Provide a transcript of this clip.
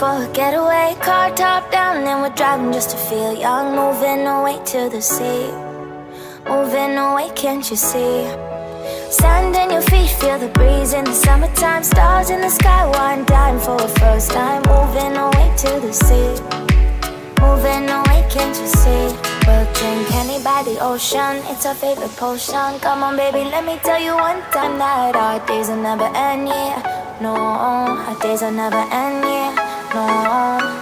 for a getaway, car top down and we're driving just to feel young. Moving away to the sea, moving away, can't you see? Sand in your feet, feel the breeze in the summertime. Stars in the sky, one dime for a first time. Moving away to the sea, moving away, can't you see? We'll drink honey by the ocean, it's our favorite potion. Come on baby, let me tell you one time that our days will never end, yeah. No, our days will never end, yeah. No.